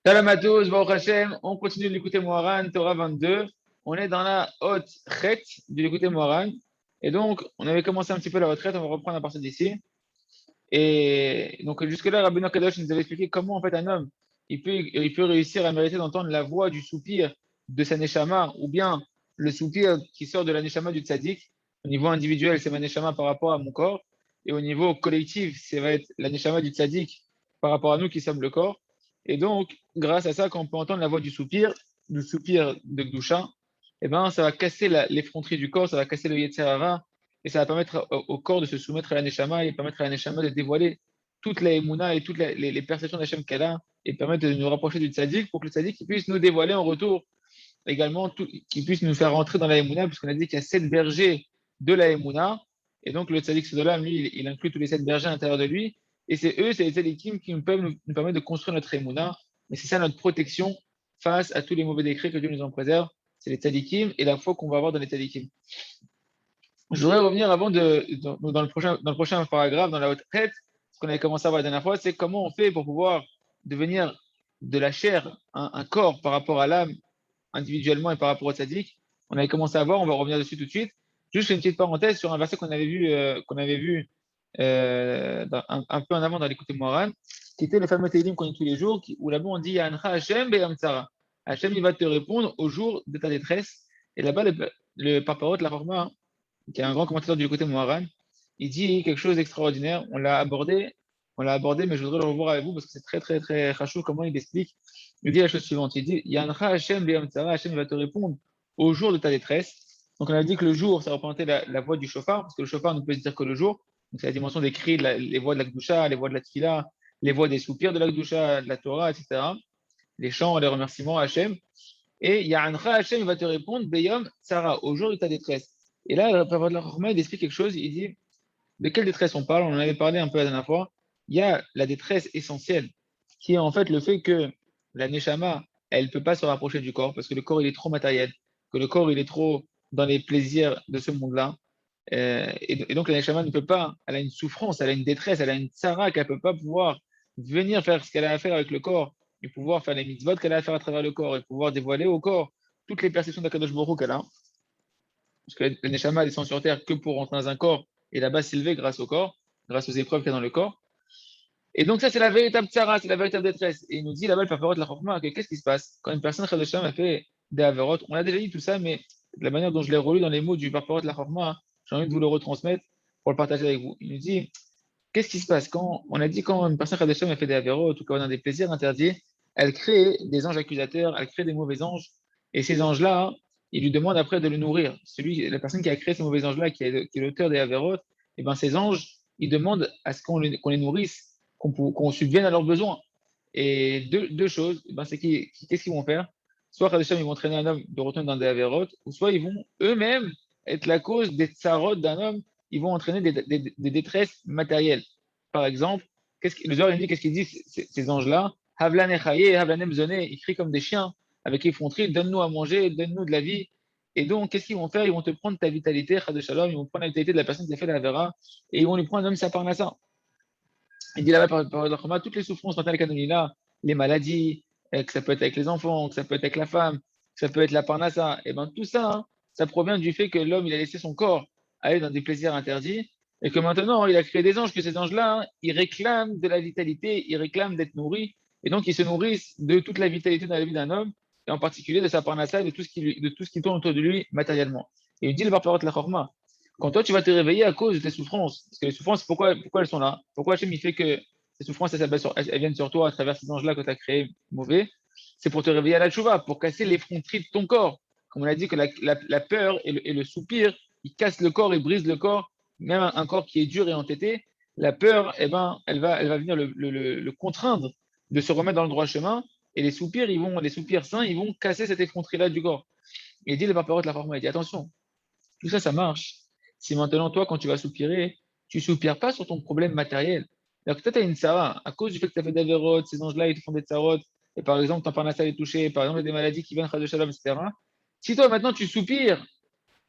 Salam à tous, Baruch Hashem. On continue de l'écouter Moharan, Torah 22. On est dans la haute retraite de l'écouter Moharan. Et donc, on avait commencé un petit peu la retraite, on va reprendre à partir d'ici. Et donc, jusque-là, Rabbi Kadosh nous avait expliqué comment, en fait, un homme, il peut réussir à mériter d'entendre la voix du soupir de sa neshama, ou bien le soupir qui sort de la neshama du tzaddik. Au niveau individuel, c'est ma neshama par rapport à mon corps. Et au niveau collectif, ça va être la neshama du tzaddik par rapport à nous qui sommes le corps. Et donc, grâce à ça, quand on peut entendre la voix du soupir de Gdusha, eh ben, ça va casser l'effronterie du corps, ça va casser le Yetzer Hara, et ça va permettre au corps de se soumettre à la Neshama et permettre à la Neshama de dévoiler toute la Emouna et toutes les perceptions d'Hachem qu'elle a et permettre de nous rapprocher du Tzaddik pour que le Tzaddik puisse nous dévoiler en retour également, qu'il puisse nous faire rentrer dans la Emouna, puisqu'on a dit qu'il y a 7 bergers de la Emouna. Et donc le Tzaddik Sedolam, lui, il inclut tous les 7 bergers à l'intérieur de lui. Et c'est eux, c'est les Tzaddikim qui nous peuvent nous permettre de construire notre Emouna. Et c'est ça notre protection face à tous les mauvais décrets que Dieu nous en préserve. C'est les Tzaddikim et la foi qu'on va avoir dans les Tzaddikim. Je voudrais revenir avant dans le prochain paragraphe, dans la retraite, ce qu'on avait commencé à voir la dernière fois, c'est comment on fait pour pouvoir devenir de la chair, un corps par rapport à l'âme, individuellement et par rapport au tzaddik. On avait commencé à voir, on va revenir dessus tout de suite. Juste une petite parenthèse sur un verset qu'on avait vu un peu en avant dans l'écoute Moran, qui était le fameux Télim qu'on dit tous les jours, où là-bas on dit Ancha Hashem Be'am Tzara. Hashem, il va te répondre au jour de ta détresse. Et là-bas, le Paparot, la Rorma, qui est un grand commentateur du côté Moharan, il dit quelque chose d'extraordinaire. On l'a abordé, mais je voudrais le revoir avec vous parce que c'est très, très, très rachou comment il explique. Il dit la chose suivante. Il dit, Yancha Hashem Beyam Tzara, Hashem va te répondre au jour de ta détresse. Donc on a dit que le jour, ça représentait la voix du chauffard, parce que le chauffard ne peut se dire que le jour. Donc c'est la dimension des cris, les voix de la Gdusha, les voix de la Tfila, les voix des soupirs de la Gdusha, de la Torah, etc. Les chants, les remerciements à Hashem. Et Ya'ancha Hashem va te répondre, Beyom Tzara, au jour de ta détresse. Et là, le Papa de la Chorma, il explique quelque chose, il dit, de quelle détresse on parle? On en avait parlé un peu la dernière fois. Il y a la détresse essentielle, qui est en fait le fait que la Neshama, elle ne peut pas se rapprocher du corps, parce que le corps, il est trop matériel, que le corps, il est trop dans les plaisirs de ce monde-là. Et donc la Neshama ne peut pas, elle a une souffrance, elle a une détresse, elle a une tsara qu'elle ne peut pas pouvoir venir faire ce qu'elle a à faire avec le corps, et pouvoir faire les mitzvot qu'elle a à faire à travers le corps, et pouvoir dévoiler au corps toutes les perceptions d'Akadosh Baruch Hu qu'elle a. Parce que le Neshama descend sur terre que pour rentrer dans un corps et là-bas s'élever grâce au corps, grâce aux épreuves qu'il y a dans le corps. Et donc ça, c'est la véritable tsara, c'est la véritable détresse. Et il nous dit là-bas, le Paparot de la Chorma, que qu'est-ce qui se passe quand une personne Chadasham a fait des averot? On a déjà dit tout ça, mais de la manière dont je l'ai relu dans les mots du Paparot de la Chorma, j'ai envie de vous le retransmettre pour le partager avec vous. Il nous dit, qu'est-ce qui se passe quand on a dit quand une personne Chadasham a fait des averot ou quand on a des plaisirs interdits, elle crée des anges accusateurs, elle crée des mauvais anges. Et ces anges-là, ils lui demandent après de le nourrir. La personne qui a créé ces mauvais anges-là, qui est l'auteur des averot, et ben ces anges, ils demandent à ce qu'on les nourrisse, qu'on subvienne à leurs besoins. Et deux choses, ben c'est qu'est-ce qu'ils vont faire? Soit Kadesham, ils vont traîner un homme de retourner dans des avérotes, ou soit ils vont eux-mêmes être la cause des tsarotes d'un homme, ils vont entraîner des détresses matérielles. Par exemple, le Zohar, il dit, qu'est-ce qu'il dit, ces anges-là? Havlan echaye, Havlan emzoné, ils crient comme des chiens avec effronterie, donne-nous à manger, donne-nous de la vie. Et donc, qu'est-ce qu'ils vont faire? Ils vont te prendre ta vitalité, Chad Shalom, ils vont prendre la vitalité de la personne qui a fait la vera, et ils vont lui prendre un homme sa parnassa. Il dit là-bas par le toutes les souffrances maternelles canoniques, les maladies, que ça peut être avec les enfants, que ça peut être avec la femme, que ça peut être la parnassa, et bien tout ça, hein, ça provient du fait que l'homme, il a laissé son corps aller dans des plaisirs interdits, et que maintenant, il a créé des anges, que ces anges-là, hein, ils réclament de la vitalité, ils réclament d'être nourris, et donc ils se nourrissent de toute la vitalité dans la vie d'un homme, et en particulier de sa parnassa et de tout ce qui tourne autour de lui matériellement. Et il dit le parparot la chorma, quand toi, tu vas te réveiller à cause de tes souffrances, parce que les souffrances, pourquoi elles sont là? Pourquoi Hachem, il fait que ces souffrances, elles viennent sur toi à travers ces anges-là que tu as créés mauvais? C'est pour te réveiller à la tchouva, pour casser l'effronterie de ton corps. Comme on a dit que la peur et le soupir, ils cassent le corps, ils brisent le corps, même un corps qui est dur et entêté. La peur, eh ben, elle va venir le contraindre de se remettre dans le droit chemin, et les soupirs sains, ils vont casser cette effronterie-là du corps. Et il dit le paparot de la forme, il dit attention, tout ça, ça marche. Si maintenant, toi, quand tu vas soupirer, tu soupires pas sur ton problème matériel. Alors que toi, tu as une tsara, à cause du fait que tu as fait des vérotes, ces anges-là, ils te font des tsarotes, et par exemple, ton parnassal est touché, par exemple, il y a des maladies qui viennent, de shalom, etc. Si toi, maintenant, tu soupires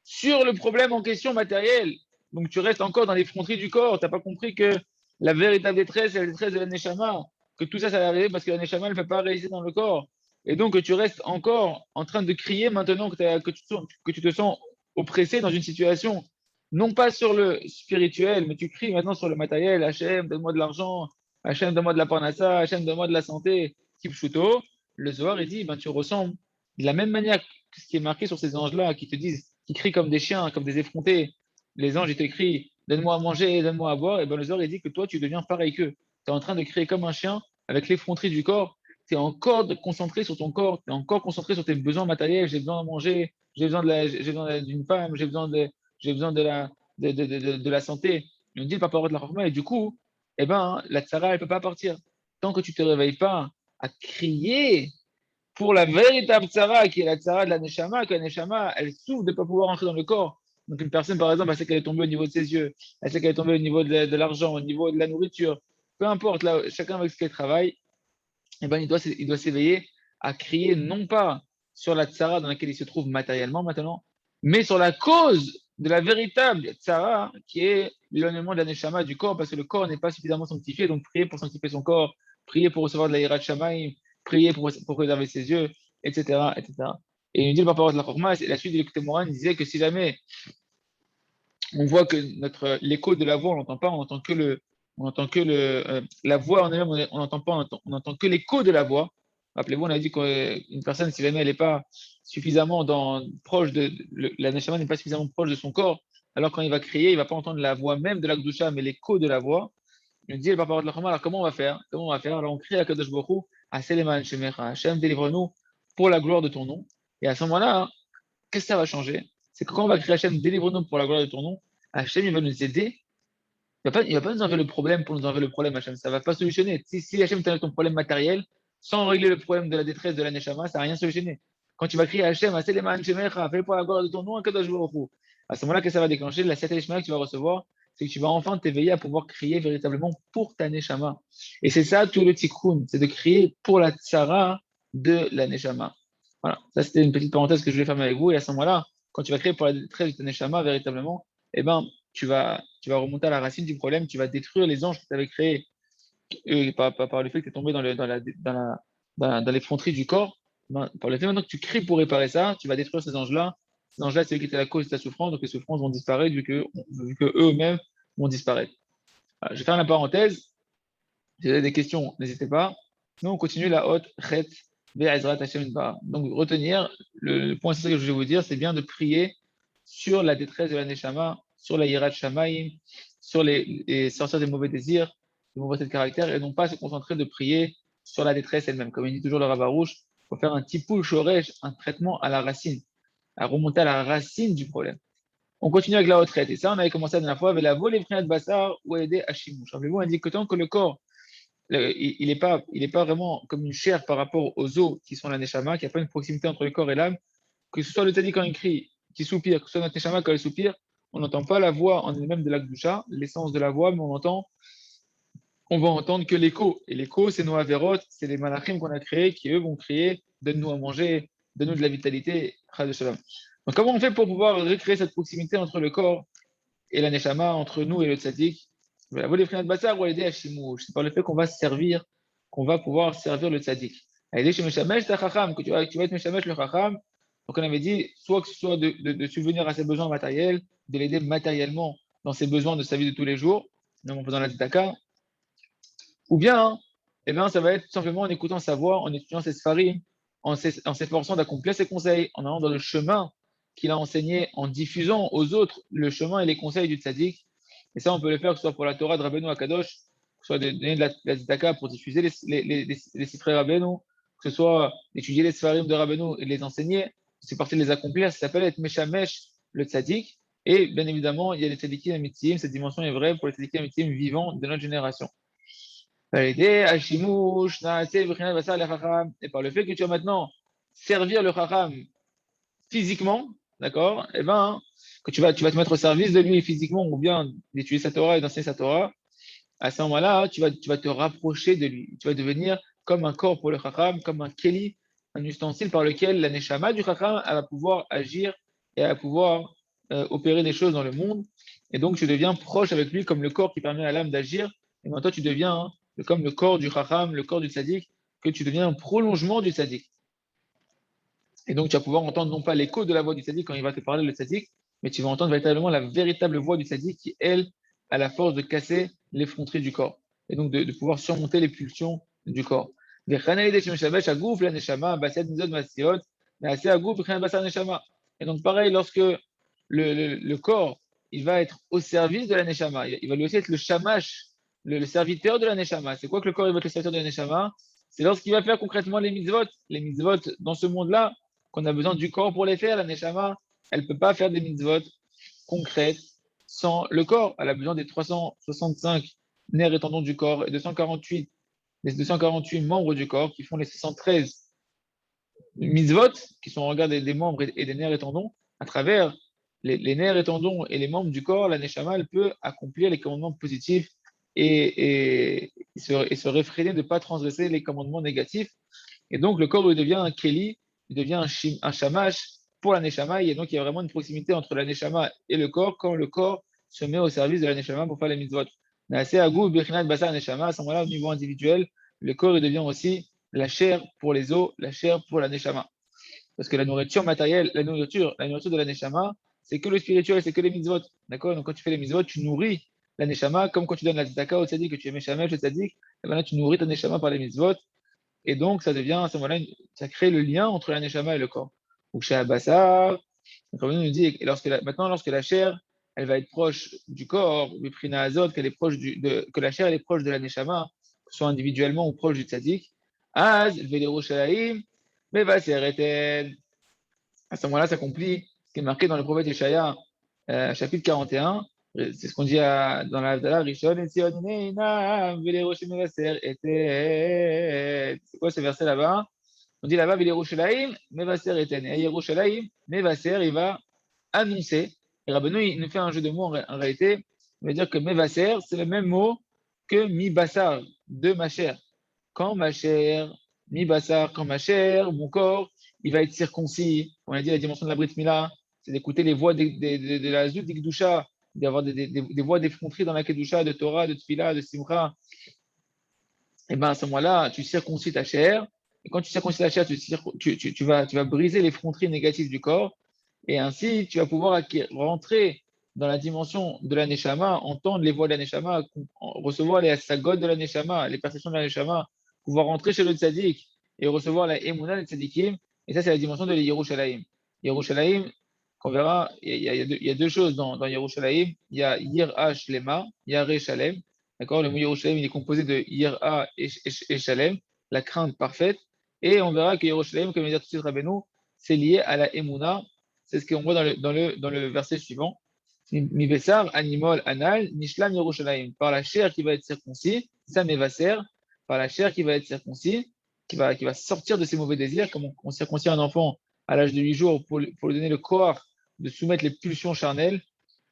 sur le problème en question matériel, donc tu restes encore dans les fronteries du corps, tu n'as pas compris que la véritable détresse, c'est la détresse de la neshama. que tout ça, ça va arriver parce que la Neshama ne peut pas résister dans le corps. Et donc que tu restes encore en train de crier maintenant que tu te sens oppressé dans une situation, non pas sur le spirituel, mais tu cries maintenant sur le matériel. Hachem, donne-moi de l'argent. Hachem, donne-moi de la parnassa. Hachem, donne-moi de la santé. Kipchuto. Le Zohar, il dit, ben, tu ressens de la même manière que ce qui est marqué sur ces anges-là, qui te disent, qui crient comme des chiens, comme des effrontés. Les anges, ils te crient, donne-moi à manger, donne-moi à boire. Et ben, le Zohar, il dit que toi, tu deviens pareil qu'eux. Tu es en train de crier comme un chien avec l'effronterie du corps. Tu es encore concentré sur ton corps, tu es encore concentré sur tes besoins matériels. J'ai besoin de manger, j'ai besoin d'une femme, j'ai besoin de la santé. On dit le parole de la Chorma, et du coup, eh ben, la tsara, elle ne peut pas partir. Tant que tu ne te réveilles pas à crier pour la véritable tsara, qui est la tsara de la neshama, que la neshama, elle souffre de ne pas pouvoir entrer dans le corps. Donc une personne, par exemple, elle sait qu'elle est tombée au niveau de ses yeux, elle sait qu'elle est tombée au niveau de l'argent, au niveau de la nourriture, peu importe, là, chacun avec ce qu'il travaille, eh ben, il doit s'éveiller à crier non pas sur la tsara dans laquelle il se trouve matériellement maintenant, mais sur la cause de la véritable tsara qui est l'éloignement de la neshama du corps, parce que le corps n'est pas suffisamment sanctifié, donc prier pour sanctifier son corps, prier pour recevoir de la hirat shamaim, prier pour préserver ses yeux, etc. etc. Et il nous dit le papa de la Chorma, et la suite de l'écoute Moran disait que si jamais on voit que l'écho de la voix, on n'entend pas, on entend que la voix en elle-même, on n'entend pas, on entend que l'écho de la voix. Rappelez-vous, on a dit qu'une personne, si jamais elle n'est pas suffisamment proche la neshama n'est pas suffisamment proche de son corps, alors quand il va crier, il ne va pas entendre la voix même de la Gdusha, mais l'écho de la voix. Il nous dit, le papa de la Chama, alors comment on va faire? Comment on va faire? Alors on crie à Kadosh Baruch Hu, à Seleman Shemecha, Hashem, délivre-nous pour la gloire de ton nom. Et à ce moment-là, qu'est-ce que ça va changer? C'est que quand on va crier Hachem, délivre-nous pour la gloire de ton nom, Hachem, il va nous aider. Il va pas nous enlever le problème pour nous enlever le problème, Hachem. Ça va pas solutionner. Si Hachem t'enlève ton problème matériel, sans régler le problème de la détresse de la Neshama, ça va rien solutionner. Quand tu vas crier Hachem, Aseleman Shemecha, fais pour la gloire de ton nom, Kadosh Baruch Hu. À ce moment-là, que ça va déclencher? La septième Neshama que tu vas recevoir, c'est que tu vas enfin t'éveiller à pouvoir crier véritablement pour ta Neshama. Et c'est ça tout le tikkun, c'est de crier pour la tsara de la Neshama. Voilà, ça c'était une petite parenthèse que je voulais faire avec vous. Et à ce moment-là, quand tu vas créer pour la détresse de ton neshama véritablement, eh ben, tu vas remonter à la racine du problème, tu vas détruire les anges que tu avais créés par le fait que tu es tombé dans l'effronterie du corps. Ben, par le fait maintenant que tu cries pour réparer ça, tu vas détruire ces anges-là. Ces anges-là, c'est eux qui étaient la cause de ta souffrance, donc les souffrances vont disparaître vu que eux-mêmes vont disparaître. Voilà, je vais faire la parenthèse. Si vous avez des questions, n'hésitez pas. Sinon, on continue la haute chet ve'ezrat Hashem Yitbarach. Donc, retenir, le point essentiel que je vais vous dire, c'est bien de prier sur la détresse de la Neshama, sur la Yirat Shamaim, sur les sortir des mauvais désirs, des mauvais traits de caractère, et non pas se concentrer de prier sur la détresse elle-même. Comme il dit toujours le Rav Arush, il faut faire un tipul shoresh, un traitement à la racine, à remonter à la racine du problème. On continue avec la retraite. Et ça, on avait commencé la dernière fois avec la volée de bassar ou aider Hashimouch. Rappelez-vous, on dit que tant que le corps il n'est pas vraiment comme une chair par rapport aux os qui sont la neshama, qu'il n'y a pas une proximité entre le corps et l'âme, que ce soit le tadi quand il crie, qui soupire, que ce soit notre neshama quand il soupire, on n'entend pas la voix en elle-même de l'akdusha, l'essence de la voix, mais on va entendre que l'écho. Et l'écho, c'est nos avérotes, c'est les malachim qu'on a créés qui, eux, vont crier, donne-nous à manger, donne-nous de la vitalité, chas de shalom. Donc, comment on fait pour pouvoir recréer cette proximité entre le corps et la neshama, entre nous et le tzaddik? Voilà, vous les frères de Bassar ou aider à Shimouch. C'est par le fait qu'on va servir, qu'on va pouvoir servir le tzaddik. Aider chez Meshamesh, ta chacham, que tu vas être Meshamesh le chacham. Donc on avait dit, soit que ce soit de subvenir à ses besoins matériels, de l'aider matériellement dans ses besoins de sa vie de tous les jours, même en faisant la tzedaka, ou bien, hein, eh bien, ça va être tout simplement en écoutant sa voix, en étudiant ses sfarim, en s'efforçant d'accomplir ses conseils, en allant dans le chemin qu'il a enseigné, en diffusant aux autres le chemin et les conseils du tzaddik. Et ça, on peut le faire que ce soit pour la Torah de Rabbeinu Akadosh, que ce soit de donner de la tzedaka pour diffuser les sifrei Rabbeinu, que ce soit d'étudier les sfarim de Rabbeinu et de les enseigner, c'est parti de les accomplir, ça s'appelle être Meshamesh, le tzaddik. Et bien évidemment, il y a les tzaddikim amitzim, cette dimension est vraie pour les tzaddikim amitzim vivants de notre génération. Et par le fait que tu vas maintenant servir le chacham physiquement, d'accord, eh ben, que tu vas te mettre au service de lui physiquement ou bien d'étudier sa Torah et d'enseigner sa Torah, à ce moment-là, tu vas te rapprocher de lui. Tu vas devenir comme un corps pour le chacham, comme un keli, un ustensile par lequel la neshama du chacham elle va pouvoir agir et elle va pouvoir opérer des choses dans le monde. Et donc, tu deviens proche avec lui comme le corps qui permet à l'âme d'agir. Et maintenant, tu deviens comme le corps du Chacham, le corps du tzaddik, que tu deviens un prolongement du tzaddik. Et donc, tu vas pouvoir entendre non pas l'écho de la voix du tzaddik quand il va te parler, le tzaddik, mais tu vas entendre véritablement la véritable voix du tzaddik qui, elle, a la force de casser l'effronterie du corps. Et donc, de pouvoir surmonter les pulsions du corps. Et donc, pareil, lorsque le corps, il va être au service de la neshama, il va lui aussi être le shamash, le serviteur de la neshama. C'est quoi que le corps il va être le serviteur de la neshama? C'est lorsqu'il va faire concrètement les mitzvot. Les mitzvot, dans ce monde-là, qu'on a besoin du corps pour les faire, la neshama, elle ne peut pas faire des mitzvot concrètes sans le corps. Elle a besoin des 365 nerfs et tendons du corps et des 248 membres du corps qui font les 613 mitzvot, qui sont en regard des membres et des nerfs et tendons. À travers les nerfs et tendons et les membres du corps, la neshama, elle peut accomplir les commandements positifs et se réfréner de ne pas transgresser les commandements négatifs. Et donc, le corps il devient un keli, il devient un shamash pour la neshama. Et donc, il y a vraiment une proximité entre la neshama et le corps quand le corps se met au service de la neshama pour faire les mitzvot. À ce moment-là, au niveau individuel, le corps il devient aussi la chair pour les os, la chair pour la neshama. Parce que la nourriture matérielle, la nourriture de la neshama, c'est que le spirituel, c'est que les mitzvot. D'accord? Donc, quand tu fais les mitzvot, tu nourris la neshama, comme quand tu donnes la tzedaka au tzaddik, que tu es méchamel chez tzaddik, et ben là, tu nourris ta neshama par les mitzvot. Et donc, ça devient, à ce moment-là, ça crée le lien entre la neshama et le corps. Donc, chez Abassar, comme on nous dit, maintenant, lorsque la chair, elle va être proche du corps, Viprina Azot, que la chair elle est proche de la neshama, soit individuellement ou proche du tzaddik, Az, Velerushalayim, Mevasereten. À ce moment-là, s'accomplit ce qui est marqué dans le prophète Ishaïa, chapitre 41. C'est ce qu'on dit dans la Havdalah, Rishon et Tzion Neinam, Veleroshim Mevaser Eten. C'est quoi ce verset là-bas? On dit là-bas, Velerushalayim, Mevaser Eten. Et Yerushalayim, Mevaser, il va annoncer. Et Rabbeinu, il nous fait un jeu de mots en réalité. Il va dire que Mevaser, c'est le même mot que Mi Bassar, de ma chair. Quand ma chair, Mi Bassar, quand ma chair, mon corps, il va être circoncis. On a dit la dimension de la Brit Mila, c'est d'écouter les voix de la Zut d'Ikdusha, d'avoir des voix d'effronterie dans la Kedusha, de Torah, de Tfila, de Simcha. Et bien à ce moment-là, tu circoncis ta chair. Et quand tu circoncis ta chair, tu vas briser l'effronterie négative du corps. Et ainsi, tu vas pouvoir rentrer dans la dimension de la Neshama, entendre les voix de la Neshama, recevoir les sagotes de la Neshama, les perceptions de la Neshama, pouvoir rentrer chez le Tzadik et recevoir la Emouna des Tzadikim. Et ça, c'est la dimension de Yerushalayim. Yerushalayim, qu'on verra, il y a deux choses dans Yerushalayim. Il y a Yir'a Shlema, Yare Shalem. D'accord? Le mot Yerushalayim, il est composé de Yir'a et Shalem, la crainte parfaite. Et on verra que Yerushalayim, comme il dit tout de suite Rabbeinu, c'est lié à la Emouna. C'est ce qu'on voit dans le verset suivant. Mi Bessar, Animal, Anal, Nishlam Yerushalayim. Par la chair qui va être circoncis, ça Mevaser, par la chair qui va être circoncis, qui va sortir de ses mauvais désirs, comme on circoncit un enfant à l'âge de 8 jours pour lui donner le corps de soumettre les pulsions charnelles.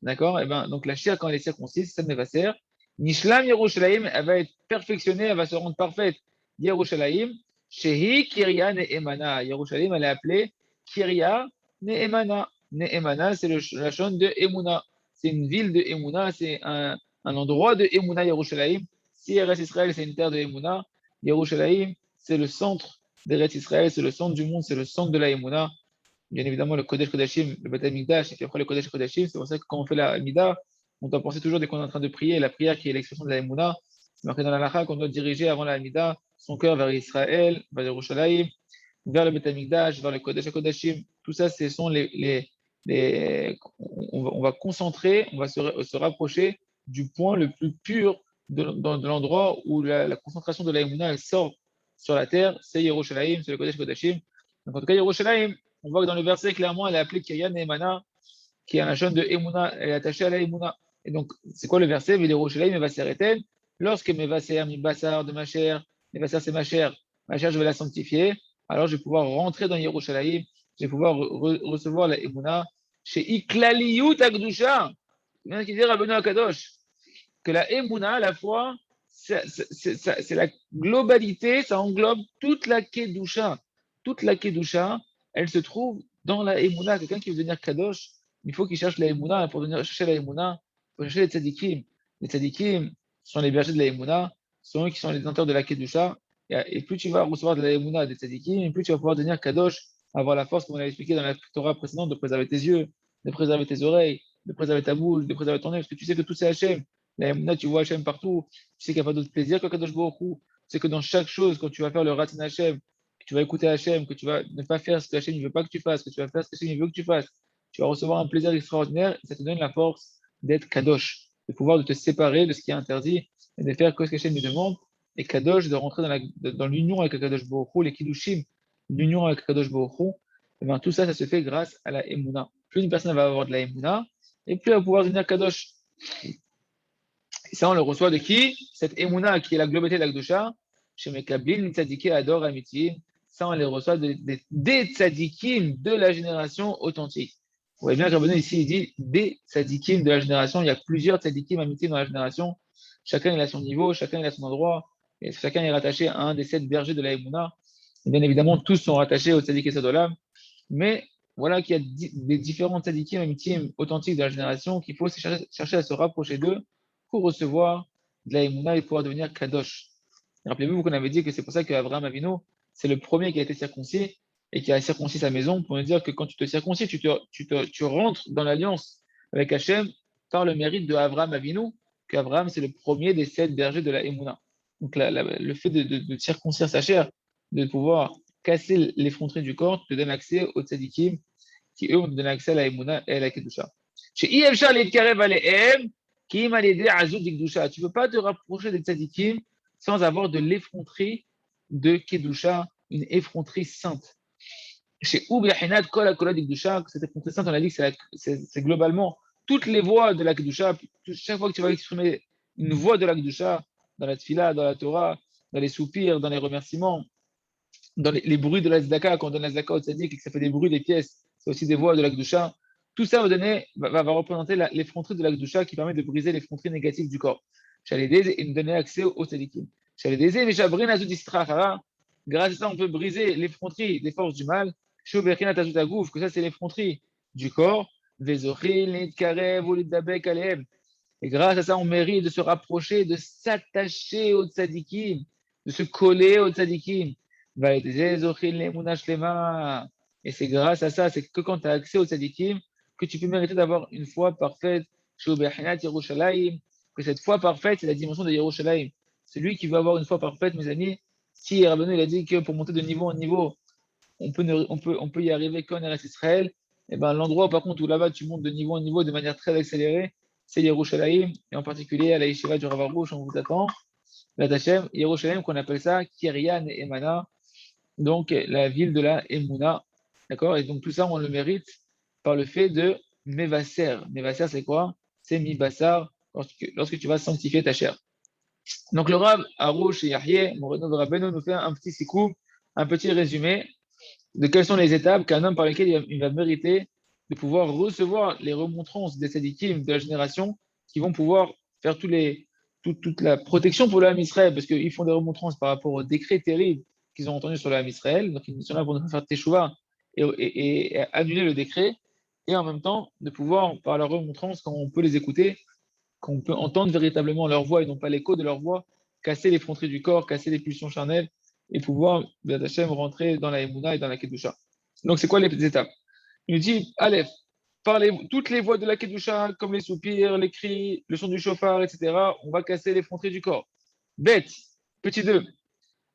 D'accord? Et ben, donc la chair, quand elle est circoncise, ça Mevaser. Nishlam Yerushalayim, elle va être perfectionnée, elle va se rendre parfaite. Yerushalayim, Shehi Kirya Ne'emana. Yerushalayim, elle est appelée Kirya Ne'emana. Ne'emana, c'est la chaîne de Emouna. C'est une ville de Emouna, c'est un endroit de Emouna, Yerushalayim. Si Eretz Israël, c'est une terre de Emouna, Yerushalayim, c'est le centre d'Eretz Israël, c'est le centre du monde, c'est le centre de la Emouna. Bien évidemment, le Kodesh Kodashim, le Beth Amikdash, et puis après le Kodesh Kodashim, c'est pour ça que quand on fait la Mida, on doit penser toujours dès qu'on est en train de prier, la prière qui est l'expression de la Emouna. C'est marqué dans la Lacha qu'on doit diriger avant la Mida son cœur vers Israël, vers Yerushalayim, vers le Beth Amikdash, vers le Kodesh Kodashim. Tout ça, ce sont on va concentrer, on va se rapprocher du point le plus pur de l'endroit où la concentration de la Emouna elle sort sur la terre, c'est Yerushalayim, c'est le Kodesh Kodashim. Donc en tout cas, Yerushalayim, on voit que dans le verset, clairement, elle est appelée Kiryan Emana, qui est un chaîne de Emouna, elle est attachée à la Emouna. Et donc, c'est quoi le verset? Yerushalayim Mevasereten, lorsque Mevaser, Mibassar de ma chair, Mevaser c'est ma chair, je vais la sanctifier, alors je vais pouvoir rentrer dans Yerushalayim, je vais pouvoir recevoir la Emouna chez Iklaliyut Akdusha. Il y a qui dit Rabbeinu Akadosh que la Emouna, la foi, c'est la globalité, ça englobe toute la Kedusha. Toute la Kedusha, elle se trouve dans la Emouna. Quelqu'un qui veut devenir Kadosh, il faut qu'il cherche la Emouna. Pour venir chercher la Emouna, il faut chercher les Tzadikim. Les Tzadikim sont les bergers de la Emouna. sont eux qui sont les détenteurs de la Kedusha. Et plus tu vas recevoir de la Emouna des tzadikim, et plus tu vas pouvoir devenir Kadosh, avoir la force, comme on l'a expliqué dans la Torah précédente, de préserver tes yeux, de préserver tes oreilles, de préserver ta bouche, de préserver ton œil, parce que tu sais que tout c'est Hachem. La Emouna, tu vois Hachem partout. Tu sais qu'il n'y a pas d'autre plaisir que Kadosh Baruch Hu. Tu sais que dans chaque chose, quand tu vas faire le Ratzon Hachem, que tu vas écouter Hachem, que tu vas ne pas faire ce que Hachem ne veut pas que tu fasses, que tu vas faire ce que Hachem veut que tu fasses, tu vas recevoir un plaisir extraordinaire et ça te donne la force d'être Kadosh, de pouvoir de te séparer de ce qui est interdit et de faire que ce qu'Hachem lui demande. Et Kadosh, de rentrer dans l'union avec Kadosh Baruch Hu, les Kiddushim, l'union avec Kadosh Baruch Hu, et bien, tout ça, ça se fait grâce à la Emouna. Plus une personne va avoir de la Emouna, et plus elle va pouvoir devenir Kadosh. Et ça, on le reçoit de qui? Cette Emouna qui est la globalité de la Kdusha, chez Mekablin, Tzadiki, Ador, Amitim. Ça, on les reçoit des Tzadikim de la génération authentique. Vous voyez bien que Rabbeinu ici, il dit des Tzadikim de la génération. Il y a plusieurs Tzadikim Amitim dans la génération. Chacun il a son niveau, chacun il a son endroit, et chacun est rattaché à un des 7 bergers de la Emouna. Et bien évidemment, tous sont rattachés au Tzadik et Sadolam. Mais voilà qu'il y a des différents Tzadikim Amitim authentiques de la génération qu'il faut chercher à se rapprocher d'eux pour recevoir de la Emouna et pouvoir devenir Kadosh. Rappelez-vous qu'on avait dit que c'est pour ça qu'Abraham Avinu, c'est le premier qui a été circoncis et qui a circoncis sa maison pour nous dire que quand tu te circoncis, tu rentres dans l'alliance avec Hachem par le mérite de Abraham Avinu, qu'Abraham c'est le premier des 7 bergers de la Emouna. Donc le fait de circoncire sa chair, de pouvoir casser l'effronterie du corps, te donne accès aux tzadikim qui eux ont donné accès à la Emouna et à la Kedusha. Tu ne peux pas te rapprocher des tzadikim sans avoir de l'effronterie de Kedusha, une effronterie sainte. Chez Oubriachinat, Kol HaKola Kedusha, cette effronterie sainte, on a dit que c'est globalement toutes les voix de la Kedusha. Chaque fois que tu vas exprimer une voix de la Kedusha, dans la Tfila, dans la Torah, dans les soupirs, dans les remerciements, dans les bruits de la Zdaka, quand on donne la Zdaka au Tzadik et que ça fait des bruits des pièces, c'est aussi des voix de la Kedusha. Tout ça va représenter l'effronterie de la Kedusha qui permet de briser l'effronterie négative du corps. Et nous donner accès au Tzadikim. Grâce à ça, on peut briser l'effronterie des forces du mal. Que ça, c'est l'effronterie du corps. Et grâce à ça, on mérite de se rapprocher, de s'attacher au tzadikim, de se coller au tzadikim. Et c'est grâce à ça, c'est que quand tu as accès au tzadikim, que tu peux mériter d'avoir une foi parfaite. Que cette foi parfaite, c'est la dimension de Yerushalayim. Celui qui veut avoir une foi parfaite, mes amis, si Rabbeinu il a dit que pour monter de niveau en niveau, on peut y arriver qu'en Eretz Israël, et ben l'endroit par contre où là-bas tu montes de niveau en niveau de manière très accélérée, c'est Yerushalayim, et en particulier à la Yeshiva du Rav Arush, on vous attend, la Tachem, Yerushalayim qu'on appelle ça Kiryan et Emana, donc la ville de la Emouna, d'accord? Et donc tout ça on le mérite par le fait de Mevaser. Mevaser c'est quoi? C'est Mibassar, lorsque tu vas sanctifier ta chair. Donc le Rav Arush et Yahye, Moreno Rabbeinu nous fait un petit sikou, un petit résumé de quelles sont les étapes qu'un homme par lesquelles il va mériter de pouvoir recevoir les remontrances des tzadikim de la génération qui vont pouvoir faire toute la protection pour l'âme Israël, parce qu'ils font des remontrances par rapport aux décrets terribles qu'ils ont entendus sur l'âme Israël, donc ils sont là pour nous faire teshuva et annuler le décret, et en même temps de pouvoir, par leurs remontrances, quand on peut les écouter, qu'on peut entendre véritablement leur voix et non pas l'écho de leur voix, casser les fronteries du corps, casser les pulsions charnelles, et pouvoir, Hachem, rentrer dans la Emouna et dans la Kedusha. Donc, c'est quoi les petites étapes? Il nous dit, Aleph, toutes les voix de la Kedusha, comme les soupirs, les cris, le son du chauffard, etc., on va casser les fronteries du corps. Bête, petit 2.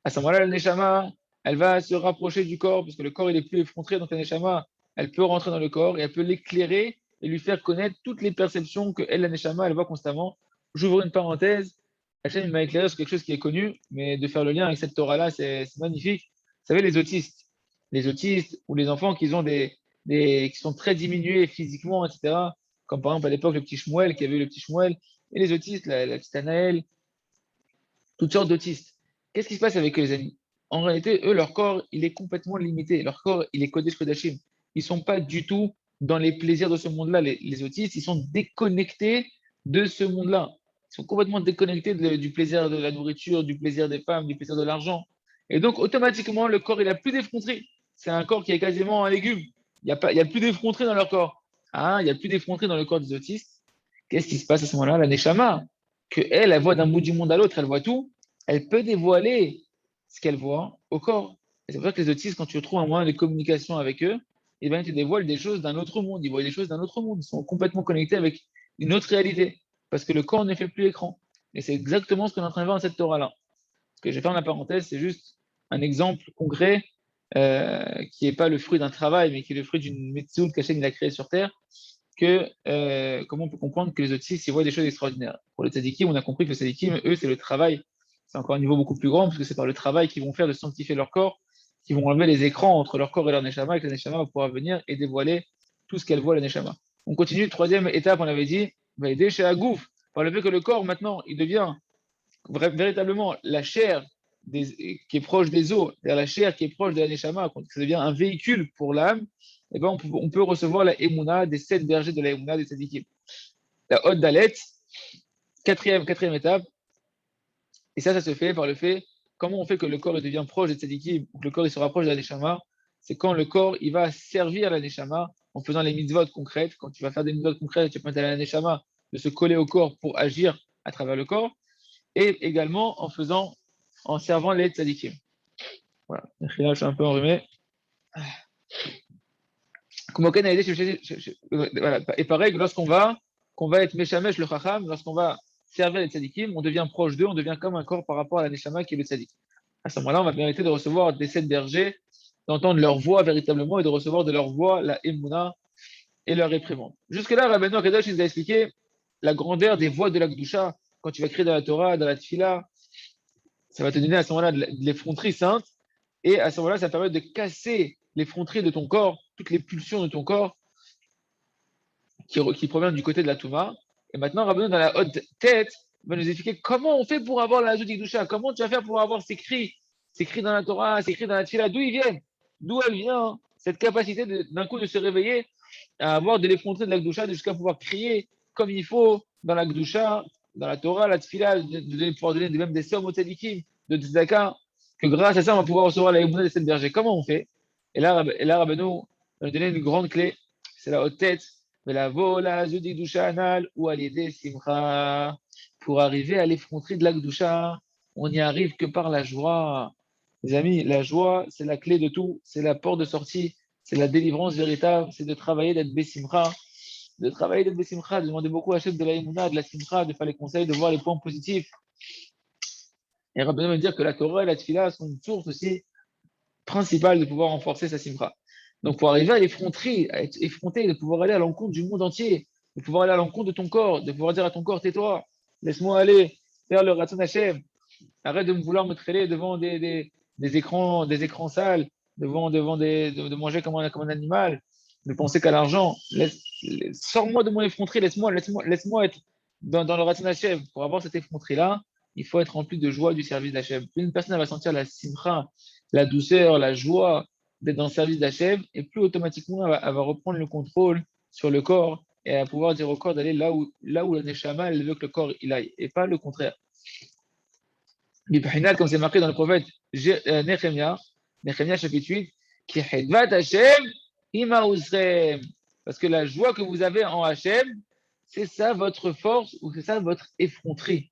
À ce moment-là, la Neshama, elle va se rapprocher du corps, parce que le corps, il est plus effrontré, donc la Neshama, elle peut rentrer dans le corps et elle peut l'éclairer et lui faire connaître toutes les perceptions que elle, la Neshama, elle voit constamment. J'ouvre une parenthèse. Hachem m'a éclairé sur quelque chose qui est connu, mais de faire le lien avec cette Torah-là, c'est magnifique. Vous savez, les autistes ou les enfants qui sont très diminués physiquement, etc. Comme par exemple à l'époque le petit Shmuel, qui avait eu le petit Shmuel, et les autistes, la petite Anaël, toutes sortes d'autistes. Qu'est-ce qui se passe avec eux, les amis? En réalité, eux, leur corps, il est complètement limité. Leur corps, il est Kodesh Kodashim. Ils ne sont pas du tout dans les plaisirs de ce monde-là. Les autistes, ils sont déconnectés de ce monde-là. Ils sont complètement déconnectés du plaisir de la nourriture, du plaisir des femmes, du plaisir de l'argent. Et donc, automatiquement, le corps, il n'a plus d'effronterie. C'est un corps qui est quasiment un légume. Il n'y a plus d'effronterie dans leur corps. Ah, il n'y a plus d'effronterie dans le corps des autistes. Qu'est-ce qui se passe à ce moment-là? La Neshama, elle voit d'un bout du monde à l'autre, elle voit tout. elle peut dévoiler ce qu'elle voit au corps. Et c'est pour ça que les autistes, quand tu trouves un moyen de communication avec eux, eh bien, ils te dévoilent des choses d'un autre monde. Ils voient des choses d'un autre monde. Ils sont complètement connectés avec une autre réalité. Parce que le corps ne fait plus écran. Et c'est exactement ce qu'on est en train de voir dans cette Torah-là. Ce que j'ai fait en la parenthèse, c'est juste un exemple concret qui n'est pas le fruit d'un travail, mais qui est le fruit d'une méthode qu'Hachem a créée sur Terre, que comment on peut comprendre que les autistes ils voient des choses extraordinaires. Pour les tzadikim, on a compris que les tzadikim, eux, c'est le travail. C'est encore un niveau beaucoup plus grand, parce que c'est par le travail qu'ils vont faire de sanctifier leur corps, qu'ils vont enlever les écrans entre leur corps et leur neshama, et que la neshama va pouvoir venir et dévoiler tout ce qu'elle voit, la neshama. On continue, troisième étape, on avait dit, va aider chez Agouf, par le fait que le corps, maintenant, il devient véritablement la chair qui est proche des os, c'est-à-dire la chair qui est proche de la neshama, quand ça devient un véhicule pour l'âme, eh ben on peut recevoir la Emouna des 7 bergers de la Emouna des tzadikim. La Hod Dalet, quatrième étape, et ça se fait par le fait, comment on fait que le corps il devient proche des tzadikim, ou que le corps il se rapproche de la neshama, c'est quand le corps il va servir la neshama en faisant les mitzvot concrètes. Quand tu vas faire des mitzvot concrètes, tu peux permettre à la neshama de se coller au corps pour agir à travers le corps, et également en servant les tzadikim. Voilà, là je suis un peu enrhumé. Et pareil, qu'on va être Meshamesh le Chacham, lorsqu'on va servir les tzadikim, on devient proche d'eux, on devient comme un corps par rapport à la Neshama qui est le tzadik. À ce moment-là, on va mériter de recevoir des 7 bergers, d'entendre leur voix véritablement et de recevoir de leur voix la Emouna et leur réprimande. Jusque-là, Rabbeinu Akadosh nous a expliqué la grandeur des voix de la Gdusha. Quand tu vas créer dans la Torah, dans la Tfila, ça va te donner à ce moment-là de l'effronterie sainte. Et à ce moment-là, ça permet de casser l'effronterie de ton corps, toutes les pulsions de ton corps qui proviennent du côté de la Touma. Et maintenant, Rabbeinu, dans la haute tête, va nous expliquer comment on fait pour avoir la Zout Ikdusha, comment tu vas faire pour avoir ces cris dans la Torah, ces cris dans la Tfila, d'où ils viennent, d'où elle vient, hein, cette capacité d'un coup de se réveiller, à avoir de l'effronterie de la Gdusha, jusqu'à pouvoir crier comme il faut dans la Gdusha, dans la Torah, la Tfila, de pouvoir donner même des sommes au tzadikim, de tzedaka, que grâce à ça, on va pouvoir recevoir la Ebouna de cette berger. Comment on fait? Et là, Rabbeinu va nous donner une grande clé, c'est la haute tête, mais la vola, zudi dusha anal, ou à l'idée simcha. Pour arriver à l'effronterie de la Gdusha, on n'y arrive que par la joie. Les amis, la joie, c'est la clé de tout, c'est la porte de sortie, c'est la délivrance véritable, c'est de travailler d'être Bessimcha, de demander beaucoup à Hachem de la Emouna, de la Simcha, de faire les conseils, de voir les points positifs. Et Rabbi va dire que la Torah et la Tfila sont une source aussi principale de pouvoir renforcer sa Simcha. Donc pour arriver à l'effronterie, à être effronté, de pouvoir aller à l'encontre du monde entier, de pouvoir aller à l'encontre de ton corps, de pouvoir dire à ton corps, tais-toi, laisse-moi aller vers le Ratzon Hachem, arrête de me vouloir me traîner devant des écrans sales, de manger comme un animal, de penser qu'à l'argent. Sors-moi de mon effronterie, laisse-moi être dans le Ratzon Hachem. Pour avoir cette effronterie-là, il faut être rempli de joie du service d'Hachem. Plus une personne va sentir la simcha, la douceur, la joie d'être dans le service d'Hachem, et plus automatiquement elle va reprendre le contrôle sur le corps et elle va pouvoir dire au corps d'aller là où la neshama elle veut que le corps il aille, et pas le contraire. Comme c'est marqué dans le prophète Nehemia chapitre 8, qui Hashem imausrem. Parce que la joie que vous avez en Hachem, c'est ça votre force ou c'est ça votre effronterie.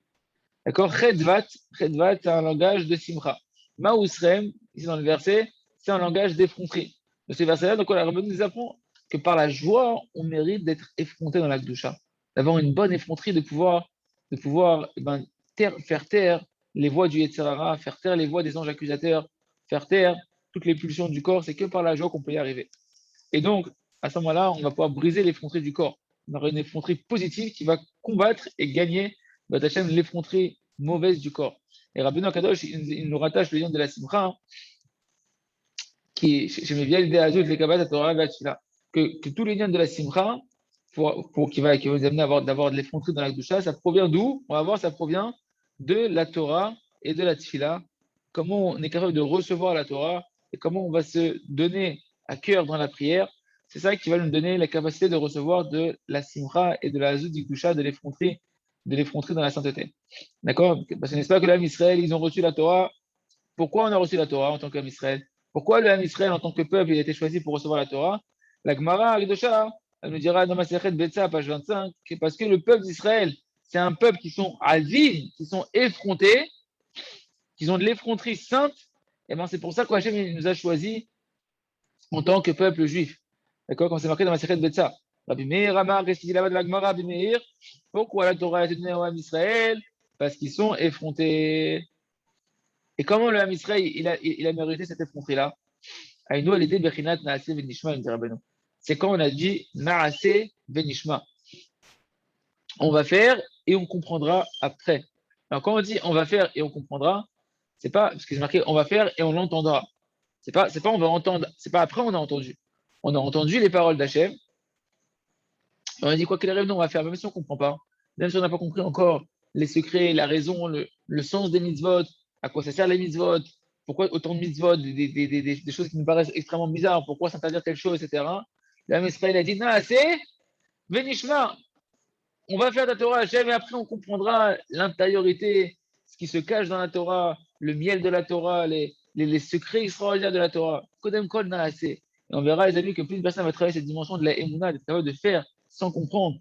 D'accord? Chedvat, c'est un langage de simcha. Mausrem, ici dans le verset, c'est un langage d'effronterie. De ces versets-là, donc la Rabbeinu nous apprend que par la joie, on mérite d'être effronté dans la Gdusha, d'avoir une bonne effronterie, de pouvoir faire taire les voix du Yetzer Hara, faire taire les voix des anges accusateurs, faire taire toutes les pulsions du corps. C'est que par la joie qu'on peut y arriver. Et donc, à ce moment-là, on va pouvoir briser l'effronterie du corps. On aura une effronterie positive qui va combattre et gagner l'effronterie mauvaise du corps. Et Rabbeinu Akadosh, il nous rattache le lien de la Simcha, qui, chez mes vieilles idées azout, les Kabbalah, Torah, que tous les liens de la Simcha, qui va nous amener d'avoir de l'effronterie dans la Gdusha, ça provient d'où? On va voir, ça provient de la Torah et de la Tfila. Comment on est capable de recevoir la Torah et comment on va se donner à cœur dans la prière. C'est ça qui va nous donner la capacité de recevoir de la Simcha et de la Azout Gdusha, de l'effronterie dans la sainteté. D'accord? Parce que n'est-ce pas que l'âme Israël, ils ont reçu la Torah. Pourquoi on a reçu la Torah en tant qu'âme Israël? Pourquoi l'âme Israël, en tant que peuple, il a été choisi pour recevoir la Torah? La Gemara, Agdosha, elle nous dira dans ma Masechet Betsa, page 25, parce que le peuple d'Israël, c'est un peuple qui sont aviv, qui sont effrontés, qu'ils ont de l'effronterie sainte, et ben c'est pour ça qu'Hachem nous a choisis en tant que peuple juif. D'accord? Comme c'est marqué dans la Sechet Betsa. Rabbi Meir Amar, qu'est-ce qu'il dit là-bas de la Gemara, Rabbi Meir? Pourquoi la Torah a été donnée au Ham Israël? Parce qu'ils sont effrontés. Et comment le Ham Israël, il a mérité cette effronterie-là? Aïnou, elle était Bechinat Naase Venishma, il me dit Rabbeinu. C'est quand on a dit Naase Venishma. On va faire et on comprendra après. Alors quand on dit on va faire et on comprendra, c'est pas, parce que c'est marqué on va faire et on l'entendra. C'est pas on va entendre, c'est pas après on a entendu. On a entendu les paroles d'Hachem. On a dit quoi qu'il arrive, non, on va faire, même si on ne comprend pas. Même si on n'a pas compris encore les secrets, la raison, le sens des mitzvot, à quoi ça sert les mitzvot, pourquoi autant de mitzvot, des choses qui nous paraissent extrêmement bizarres, pourquoi s'interdire telle chose, etc. L'âme Israël a dit, non, c'est Venishma. On va faire la Torah Hachem et après on comprendra l'intériorité, ce qui se cache dans la Torah, le miel de la Torah, les secrets extraordinaires de la Torah. Kodem Kol Naase. Et on verra, les amis, que plus une personne va travailler cette dimension de la Emouna, de faire sans comprendre,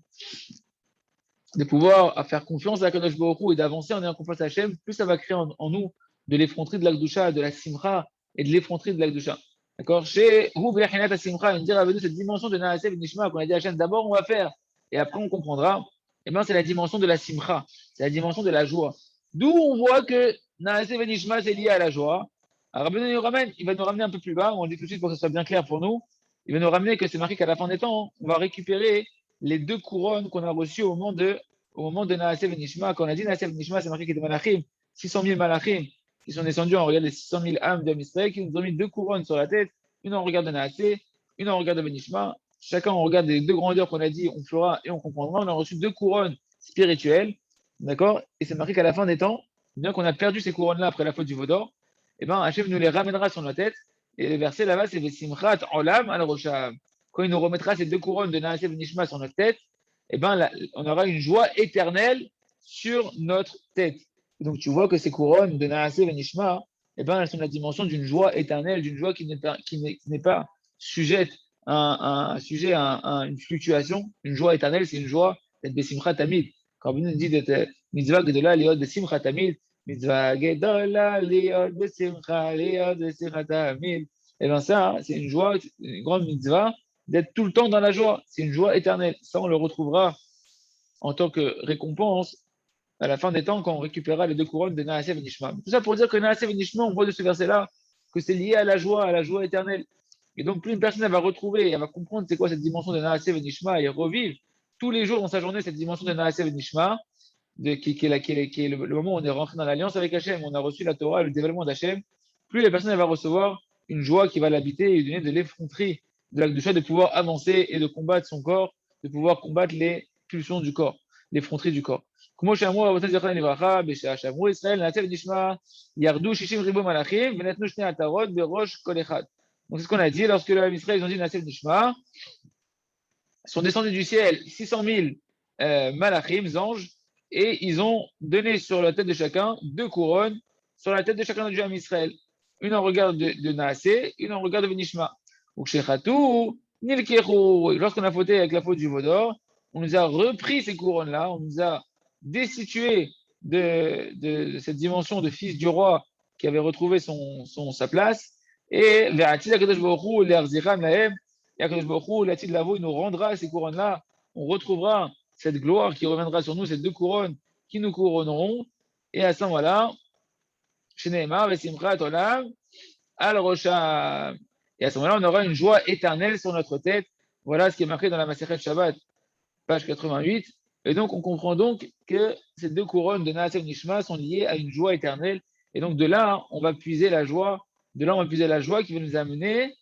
de pouvoir faire confiance à Kadosh Baruch Hu et d'avancer en ayant confiance à Hachem, plus ça va créer en nous de l'effronterie de l'Akdusha, de la Simcha et de l'effronterie de l'Akdusha. D'accord? Chez Hu B'Yachinat Simcha, on dit à cette dimension de Naaseh Nishma qu'on a dit à Hachem, d'abord on va faire et après on comprendra. Et bien c'est la dimension de la Simcha, c'est la dimension de la joie. D'où on voit que Naaseh Nishma c'est lié à la joie. Alors Rabbeinu nous ramène, il va nous ramener un peu plus bas, on le dit tout de suite pour que ce soit bien clair pour nous. Il va nous ramener que c'est marqué qu'à la fin des temps, on va récupérer les deux couronnes qu'on a reçues au moment de Naaseh Venishma. Quand on a dit Naaseh Venishma, c'est marqué qu'il y a des malachim, 600 000 malachim qui sont descendus en regard des 600 000 âmes de Israël, qui nous ont mis deux couronnes sur la tête, une en regard de Naaseh, une en regard de Venishma. Chacun en regard des deux grandeurs qu'on a dit, on fera et on comprendra. On a reçu deux couronnes spirituelles, d'accord? Et c'est marqué qu'à la fin des temps, bien qu'on a perdu ces couronnes-là après la faute du Vaudor, eh ben, Hachem nous les ramènera sur notre tête. Et le verset là-bas, c'est Vesimchat Olam al Rosham. Quand il nous remettra ces deux couronnes de Naaseh Venishma sur notre tête, eh ben, là, on aura une joie éternelle sur notre tête. Et donc, tu vois que ces couronnes de Naaseh Venishma, eh ben, elles sont la dimension d'une joie éternelle, d'une joie qui n'est pas sujette à une fluctuation. Une joie éternelle, c'est une joie d'être Besimchat Tamid. Quand on nous dit d'être mitzvah gedola liot Besimchat Tamid, mitzvah gedola liot Besimchat Tamid, eh bien, ça, c'est une joie, une grande mitzvah d'être tout le temps dans la joie. C'est une joie éternelle. Ça, on le retrouvera en tant que récompense à la fin des temps quand on récupérera les deux couronnes de Naaseh Venishma. Tout ça pour dire que Naaseh Venishma, on voit de ce verset-là que c'est lié à la joie éternelle. Et donc, plus une personne elle va retrouver, elle va comprendre c'est quoi cette dimension de Naaseh Venishma et revivre tous les jours dans sa journée cette dimension de Naaseh Venishma, qui est le moment où on est rentré dans l'alliance avec Hachem, on a reçu la Torah, le développement d'Hachem, plus la personne elle va recevoir une joie qui va l'habiter et lui donner de l'effronterie de l'Akdusha, de pouvoir avancer et de combattre son corps, de pouvoir combattre les pulsions du corps, l'effronterie du corps. כמו שאמרו רבותינו זכרם לברכה, בשעה שאמרו ישראל, נעשה ונשמע, ירדו 60 ריבוא מלאכים, ונתנו שני עטרות בראש כל אחד. Donc c'est ce qu'on a dit, lorsque les Israël ils ont dit נעשה ונשמע, sont descendus du ciel 600 000 malachim, anges, et ils ont donné sur la tête de chacun deux couronnes, sur la tête de chacun du Ham Israël. Une en regard de Naaseh, une en regard de Venishma. Lorsqu'on a fauté avec la faute du Vaudor, on nous a repris ces couronnes-là, on nous a destitué de cette dimension de fils du roi qui avait retrouvé sa place, et il nous rendra ces couronnes-là, on retrouvera cette gloire qui reviendra sur nous, ces deux couronnes qui nous couronneront, et à ce moment-là, et à ce moment-là, on aura une joie éternelle sur notre tête. Voilà ce qui est marqué dans la Masechet Shabbat, page 88. Et donc, on comprend donc que ces deux couronnes de Naaseh Nishma sont liées à une joie éternelle. Et donc, de là, on va puiser la joie. De là, on va puiser la joie qui va nous amener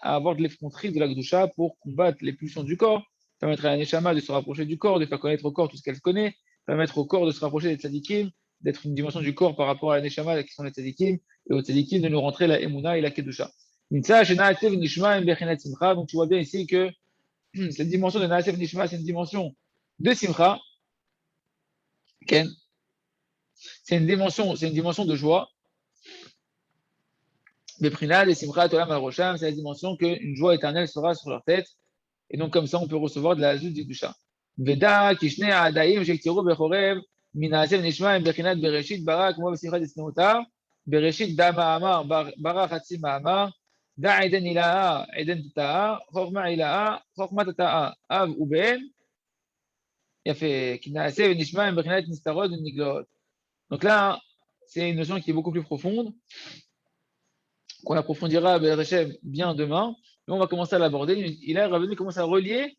à avoir de l'effronterie de la Gdusha pour combattre les pulsions du corps, permettre à la Neshama de se rapprocher du corps, de faire connaître au corps tout ce qu'elle connaît, permettre au corps de se rapprocher des tzadikim, d'être une dimension du corps par rapport à la Neshama qui sont les tzadikim, et aux tzadikim de nous rentrer la Emouna et la Kedusha. Donc, tu vois bien ici que cette dimension de Naaseh Nishma, c'est une dimension de Simcha. Ken. C'est une dimension de joie. Beprinad et Simcha Tolam al-Rosham, c'est la dimension qu'une joie éternelle sera sur leur tête. Et donc, comme ça, on peut recevoir de la Azut Dusha. Veda, Kishne, Adaim, Shektiru, Bechorev, Minaseh Nishma Bechinat Bereshit Bara, כמו בשמחת צניעותה, בראשית דה מאמר, ברא חצי מאמר, דע עדן הילאה, עדן תתאה, חוכמה הילאה, חוכמה תתאה, אב ובן, יפה, כי נעשה ונשמע עם בחינת נסתרות ונגלות. Donc là, c'est une notion qui est beaucoup plus profonde, qu'on approfondira bien demain, mais on va commencer à l'aborder. Il a revenu commence à relier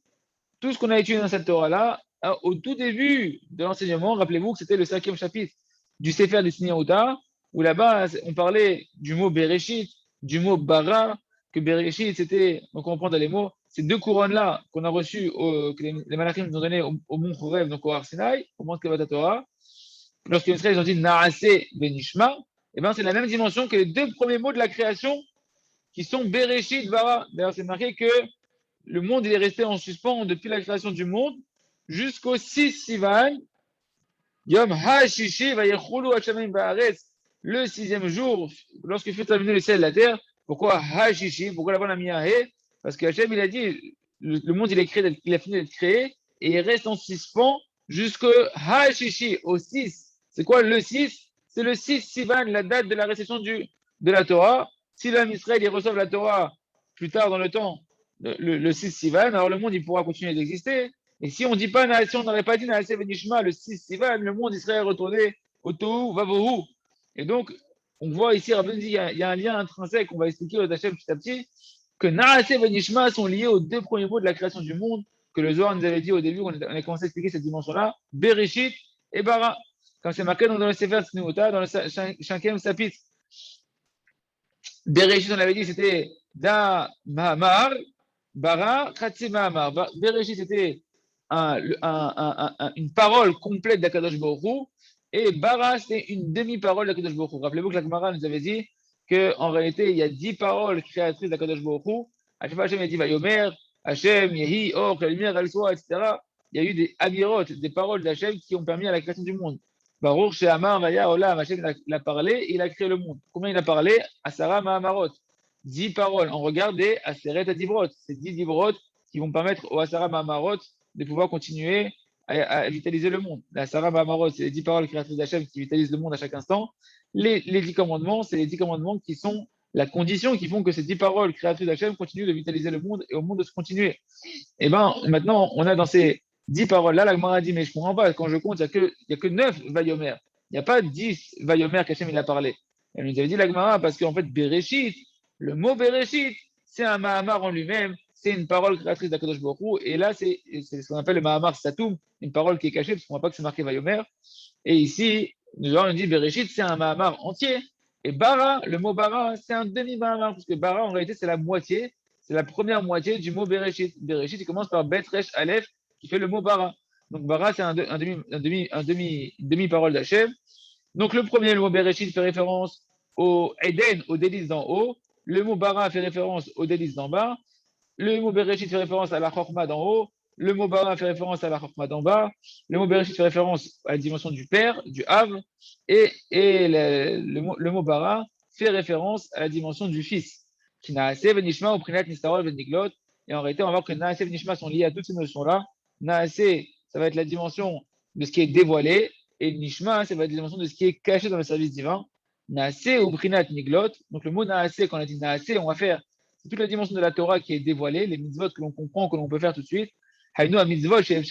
tout ce qu'on a étudié dans cette Torah-là au tout début de l'enseignement. Rappelez-vous que c'était le 5e chapitre du Sefer des Siniauta, où là-bas, on parlait du mot Bereshit, du mot Bara, que Bereshit, c'était, donc on prend dans les mots, ces deux couronnes-là qu'on a reçues, que les Malachim nous ont données au Mont Chorev, donc au Har Sinai, au Mont Kevat Torah. Lorsque les Israéliens ont dit Naase Benishma, et ben c'est la même dimension que les deux premiers mots de la création qui sont Bereshit Bara. D'ailleurs, c'est marqué que le monde il est resté en suspens depuis la création du monde jusqu'au 6 Sivan, Yom HaShishi Vayechulu Hashamayim Ba'aretz, le 6e jour, lorsque fut terminé le ciel et la terre. Pourquoi HaShishi? Pourquoi là-bas on a mis un He? Parce que Hachem il a dit, le monde il est créé, il a fini d'être créé et il reste en suspens jusqu'au HaShishi, au 6. C'est quoi le 6? C'est le 6 Sivan, la date de la réception de la Torah. Si l'homme Israël ils reçoivent la Torah plus tard dans le temps, le 6 Sivan, alors le monde il pourra continuer d'exister. Et si on dit pas, si on n'aurait pas dit Naaseh Benishma le 6 Sivan, le monde il serait retourné au Tohu Vavohu. Et donc, on voit ici, Rabbi dit, il y a un lien intrinsèque, on va expliquer au Hachem petit à petit, que Naaseh Benishma sont liés aux deux premiers mots de la création du monde, que le Zohar nous avait dit au début, on a commencé à expliquer cette dimension-là, Bereshit et Bara. Comme c'est marqué dans le Sefer Tzniuta, dans le 5e chapitre. Bereshit, on avait dit, c'était Da Mahamar, Bara, Khatsi Mahamar. Bereshit, c'était une parole complète d'Akadosh Baruch Hu, et Bara, c'était une demi-parole d'Akadosh Baruch Hu. Rappelez-vous que la Gemara nous avait dit qu'en réalité, il y a 10 paroles créatrices d'Akadosh Baruch Hu. À chaque fois, Hachem a dit Vayomer, Hachem, Yehi, Or, que la lumière, elle soit, etc. Il y a eu des amirot, des paroles d'Hachem qui ont permis à la création du monde. Baruch She'amar Vaya Olam, Hachem il a parlé et il a créé le monde. Combien il a parlé? Asara Mahamarot. 10 paroles. On regarde des Aseret Adibrot. C'est 10 Dibrot qui vont permettre au Asara Mahamarot de pouvoir continuer à vitaliser le monde. La Asara Mahamarot, c'est les 10 paroles créatrices d'Hachem qui vitalisent le monde à chaque instant. Les 10 commandements, c'est les 10 commandements qui sont la condition qui font que ces 10 paroles créatrices d'Hachem continuent de vitaliser le monde et au monde de se continuer. Et bien, maintenant, on a dans ces 10 paroles-là, la Gemara dit, mais je ne comprends pas, quand je compte, il n'y a que 9 Vayomer. Il n'y a pas 10 Vayomer qu'Hachem il a parlé. Elle nous avait dit la Gemara, parce qu'en fait, Bereshit, le mot Bereshit, c'est un Mahamar en lui-même, c'est une parole créatrice d'Akadosh Baruch Hu, et là, c'est ce qu'on appelle le Mahamar Satoum, une parole qui est cachée, parce qu'on ne voit pas que c'est marqué Vayomer. Et ici, nous avons dit Bereshit, c'est un Mahamar entier. Et Bara, le mot Bara, c'est un demi-Mahamar, parce que Bara, en réalité, c'est la moitié, c'est la première moitié du mot Bereshit. Bereshit, il commence par Bet Resh Aleph, qui fait le mot Bara. Donc Bara, c'est une demi-parole d'Hachem. Donc le premier, le mot Bereshit, fait référence au Eden, au délice d'en haut. Le mot Bara fait référence au délice d'en bas. Le mot Bereshit fait référence à la Chorma d'en haut. Le mot Bara fait référence à la Chorma d'en bas. Le mot Bereshit fait référence à la dimension du Père, du Hav. Et le mot Bara fait référence à la dimension du Fils. Qui Naase Venishma, au Prinat Nistarol Veniglot. Et en réalité, on va voir que Naase et Venishma sont liés à toutes ces notions-là. Naase, ça va être la dimension de ce qui est dévoilé. Et Nishma, ça va être la dimension de ce qui est caché dans le service divin. Naase ou Prinat Niglot. Donc le mot Naase, quand on a dit Naase, on va faire c'est toute la dimension de la Torah qui est dévoilée, les mitzvot que l'on comprend, que l'on peut faire tout de suite. Haïnou a mitzvot, c'est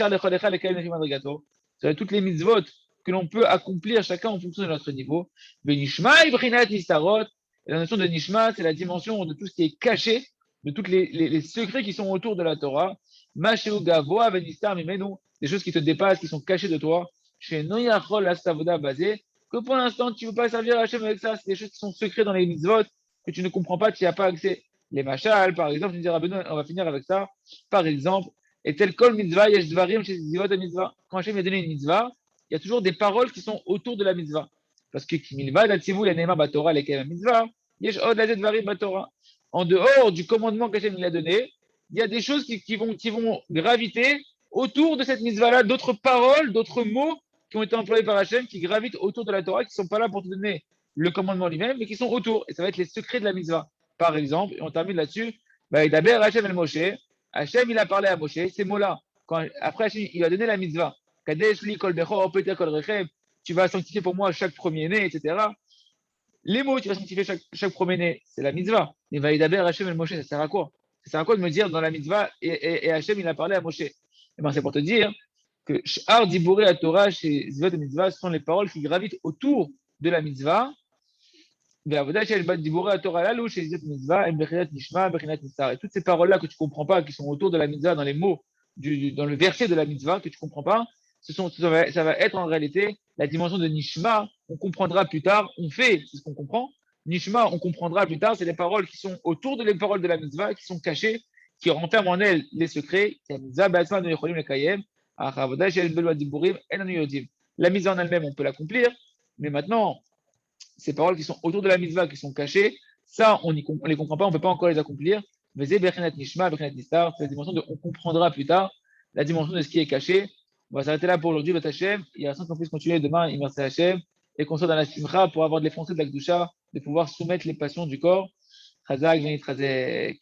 toutes les mitzvot que l'on peut accomplir chacun en fonction de notre niveau. Benishma Ibrinat Nistarot. Et la notion de Nishma, c'est la dimension de tout ce qui est caché, de tous les secrets qui sont autour de la Torah. Masheu Gavoa Benistar Mimenu, des choses qui te dépassent, qui sont cachées de toi. Chez Noyachol Astavoda basé, que pour l'instant tu ne veux pas servir Hachem avec ça, c'est des choses qui sont secrètes dans les mitzvot, que tu ne comprends pas, tu n'y as pas accès. Les machal, par exemple, tu me diras, on va finir avec ça. Par exemple, et tel kol mitzvah, yesh dvarim chez zivot mitzvah. Quand Hachem a donné une mitzvah, il y a toujours des paroles qui sont autour de la mitzvah. Parce que kimilva, datsivu, la neema batora, lesquelles mitzvah, yesh od la dvarim batora. En dehors du commandement qu'Hachem il a donné, il y a des choses qui vont graviter autour de cette mitzvah-là, d'autres paroles, d'autres mots qui ont été employés par Hachem, qui gravitent autour de la Torah, qui ne sont pas là pour te donner le commandement lui-même, mais qui sont autour. Et ça va être les secrets de la mitzvah. Par exemple, et on termine là-dessus, d'abord Hachem el Moshe, Hachem il a parlé à Moshe, ces mots-là, après Hachem il a donné la mitzvah, Kadesh li kol bechor, peter kol rechem, tu vas sanctifier pour moi chaque premier-né, etc. Les mots, tu vas sanctifier chaque premier-né, c'est la mitzvah. Mais Vaïdaber, Hachem et Moshe, ça sert à quoi? Ça sert à quoi de me dire dans la mitzvah et Hachem, il a parlé à Moshe? Eh ben, c'est pour te dire que Sh'ar Dibouré à Torah chez Zvot et Mitzvah sont les paroles qui gravitent autour de la mitzvah. Et toutes ces paroles-là que tu ne comprends pas, qui sont autour de la mitzvah, dans les mots, dans le verset de la mitzvah, que tu ne comprends pas, ça va être en réalité la dimension de Nishma. On comprendra plus tard, on fait, c'est ce qu'on comprend. Nishma, on comprendra plus tard, c'est les paroles qui sont autour de les paroles de la mitzvah, qui sont cachées, qui renferment en elles les secrets. La mitzvah en elle-même, on peut l'accomplir, mais maintenant, ces paroles qui sont autour de la mitzvah, qui sont cachées, ça, on ne les comprend pas, on ne peut pas encore les accomplir. Mais c'est la dimension de on comprendra plus tard la dimension de ce qui est caché. On va s'arrêter là pour aujourd'hui, le Hachem. Il y a 5 qu'on puisse continuer demain, il merci Hachem, et qu'on soit dans la simcha pour avoir de l'effronté de la Kedusha, de pouvoir soumettre les passions du corps. Chazak, Venit Chazek.